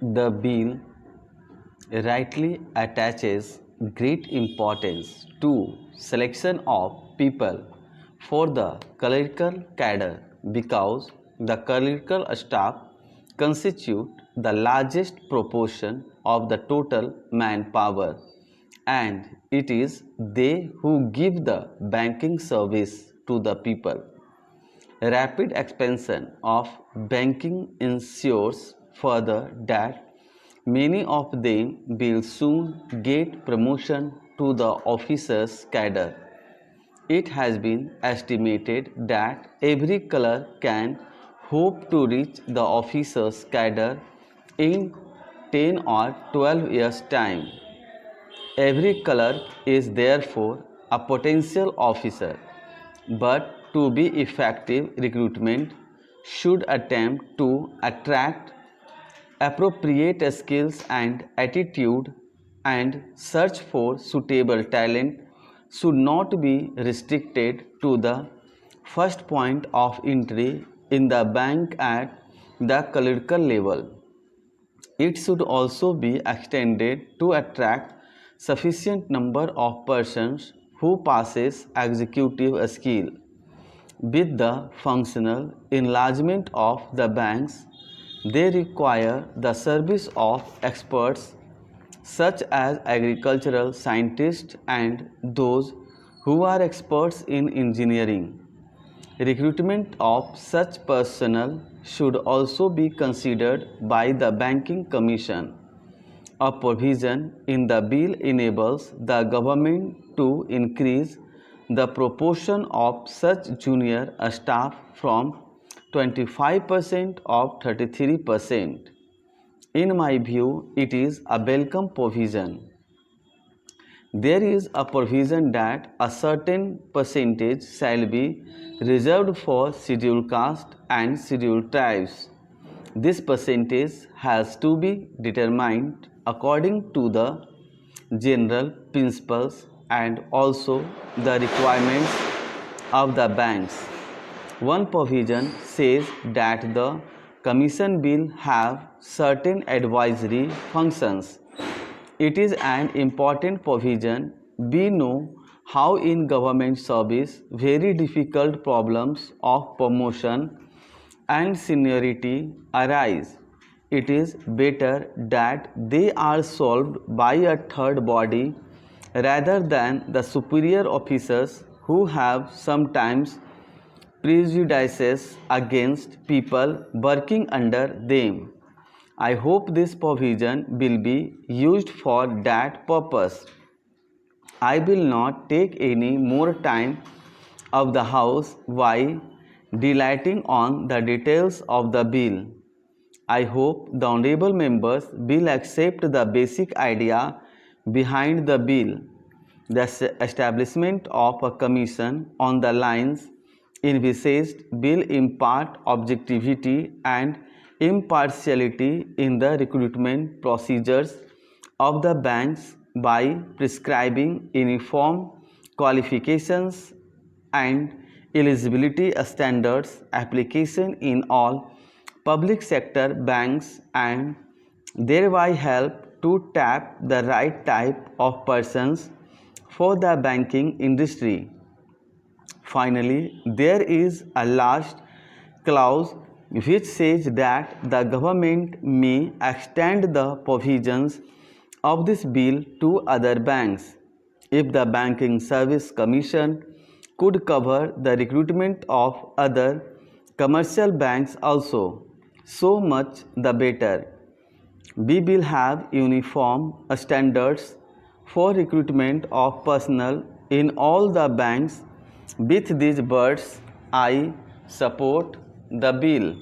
The bill rightly attaches great importance to selection of people for the clerical cadre because the clerical staff constitute the largest proportion of the total manpower, and it is they who give the banking service to the people. Rapid expansion of banking ensures further that many of them will soon get promotion to the officers' cadre. It has been estimated that every clerk can hope to reach the officers' cadre in 10 or 12 years' time. Every clerk is therefore a potential officer, but to be effective, recruitment should attempt to attract appropriate skills and attitude, and search for suitable talent should not be restricted to the first point of entry in the bank at the clerical level. It should also be extended to attract sufficient number of persons who possess executive skill. With the functional enlargement of the banks, they require the service of experts such as agricultural scientists and those who are experts in engineering. Recruitment of such personnel should also be considered by the Banking Commission. A provision in the bill enables the government to increase the proportion of such junior staff from 25% of 33%. In my view, it is a welcome provision. There is a provision that a certain percentage shall be reserved for scheduled caste and scheduled tribes. This percentage has to be determined according to the general principles and also the requirements of the banks. One provision says that the commission will have certain advisory functions. It is an important provision. We know how in government service very difficult problems of promotion and seniority arise. It is better that they are solved by a third body rather than the superior officers who have sometimes prejudices against people working under them. I hope this provision will be used for that purpose. I will not take any more time of the House while dilating on the details of the bill. I hope the honorable members will accept the basic idea behind the bill, the establishment of a commission on the lines envisaged will impart objectivity and impartiality in the recruitment procedures of the banks by prescribing uniform qualifications and eligibility standards application in all public sector banks and thereby help to tap the right type of persons for the banking industry. Finally, there is a last clause which says that the government may extend the provisions of this bill to other banks. If the Banking Service Commission could cover the recruitment of other commercial banks also, so much the better. We will have uniform standards for recruitment of personnel in all the banks. With these words, I support the bill.